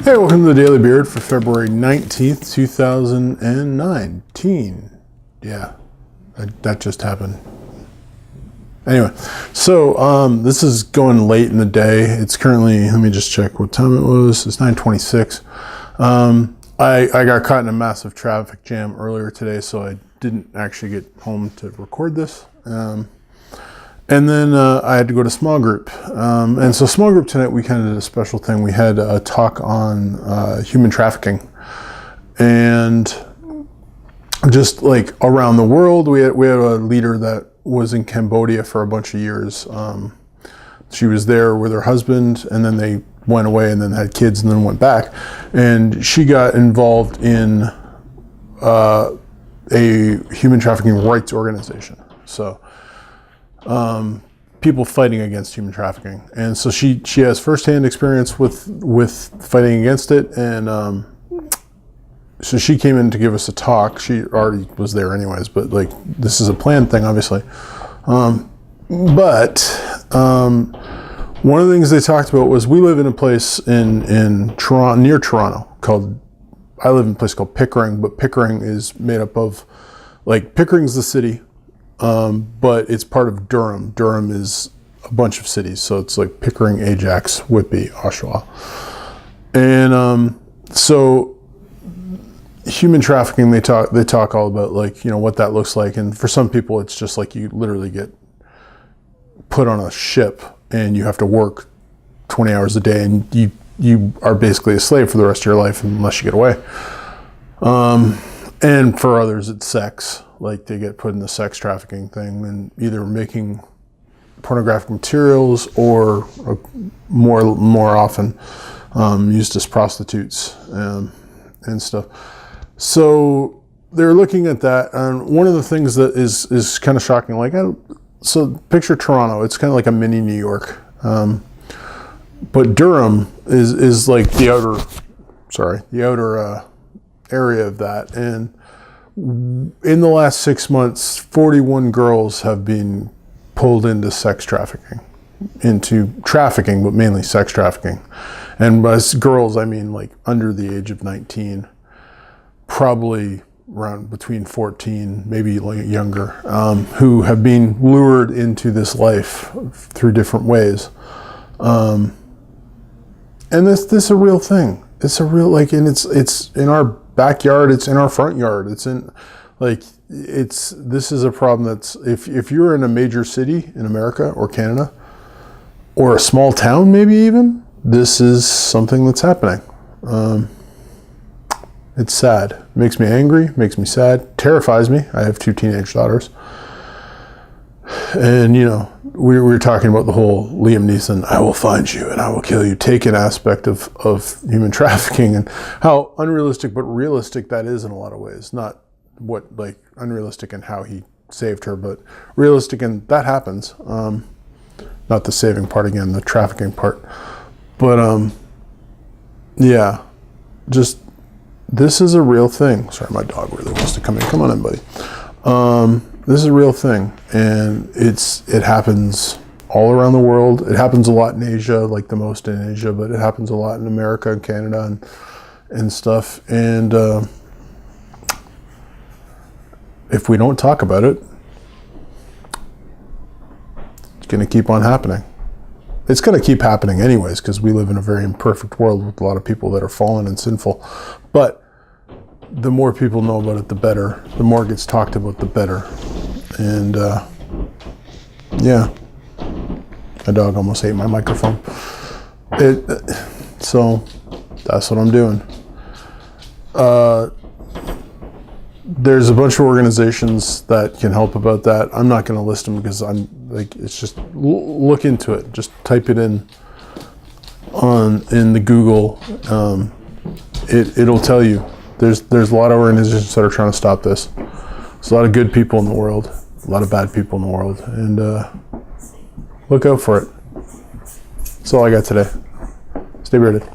Hey, welcome to the Daily Beard for February 19th, 2019. Yeah, that just happened. Anyway, so this is going late in the day. It's currently, let me just check what time it was. It's 9:26. I got caught in a massive traffic jam earlier today, so I didn't actually get home to record this. And then I had to go to small group. And so small group tonight, we kind of did a special thing. We had a talk on human trafficking. And just like around the world, we had a leader that was in Cambodia for a bunch of years. She was there with her husband, and then they went away and then had kids and then went back. And she got involved in a human trafficking rights organization. So people fighting against human trafficking. And so she has firsthand experience with fighting against it. And so she came in to give us a talk. She already was there anyways, but like this is a planned thing, obviously. One of the things they talked about was we live in a place in Toronto, near Toronto, I live in a place called Pickering, but Pickering is made up of, like, Pickering's the city, but it's part of Durham. Durham is a bunch of cities, so it's like Pickering, Ajax, Whitby, Oshawa. And so human trafficking, they talk all about, like, you know, what that looks like. And for some people, it's just like you literally get put on a ship and you have to work 20 hours a day, and you are basically a slave for the rest of your life unless you get away. And for others, it's sex. Like, they get put in the sex trafficking thing and either making pornographic materials or more often used as prostitutes and stuff. So they're looking at that, and one of the things that is kind of shocking, like, so picture Toronto, it's kind of like a mini New York, but Durham is like the outer area of that. And in the last 6 months, 41 girls have been pulled into sex trafficking, but mainly sex trafficking. And by girls, I mean like under the age of 19, probably around between 14, maybe like younger, who have been lured into this life through different ways. And this is a real thing. It's a real, like, and it's in our backyard, it's in our front yard, it's in, like, this is a problem that's, if you're in a major city in America or Canada, or a small town maybe even, this is something that's happening. It's sad. Makes me angry, makes me sad, terrifies me. I have 2 teenage daughters. And, you know, we were talking about the whole Liam Neeson, I will find you and I will kill you, taken aspect of human trafficking, and how unrealistic but realistic that is in a lot of ways. Not what, like, unrealistic in how he saved her, but realistic in that happens. Not the saving part again, the trafficking part. But, yeah, just, this is a real thing. Sorry, my dog really wants to come in. Come on in, buddy. This is a real thing, and it happens all around the world. It happens a lot in Asia, like the most in Asia, but it happens a lot in America and Canada and stuff. And if we don't talk about it, it's going to keep on happening. It's going to keep happening anyways, because we live in a very imperfect world with a lot of people that are fallen and sinful. But the more people know about it, the better. The more it gets talked about, the better. And yeah, my dog almost ate my microphone. So that's what I'm doing. There's a bunch of organizations that can help about that. I'm not going to list them because I'm like, it's just look into it. Just type it in the Google. It'll tell you. There's a lot of organizations that are trying to stop this. There's a lot of good people in the world, a lot of bad people in the world, and look out for it. That's all I got today. Stay bearded.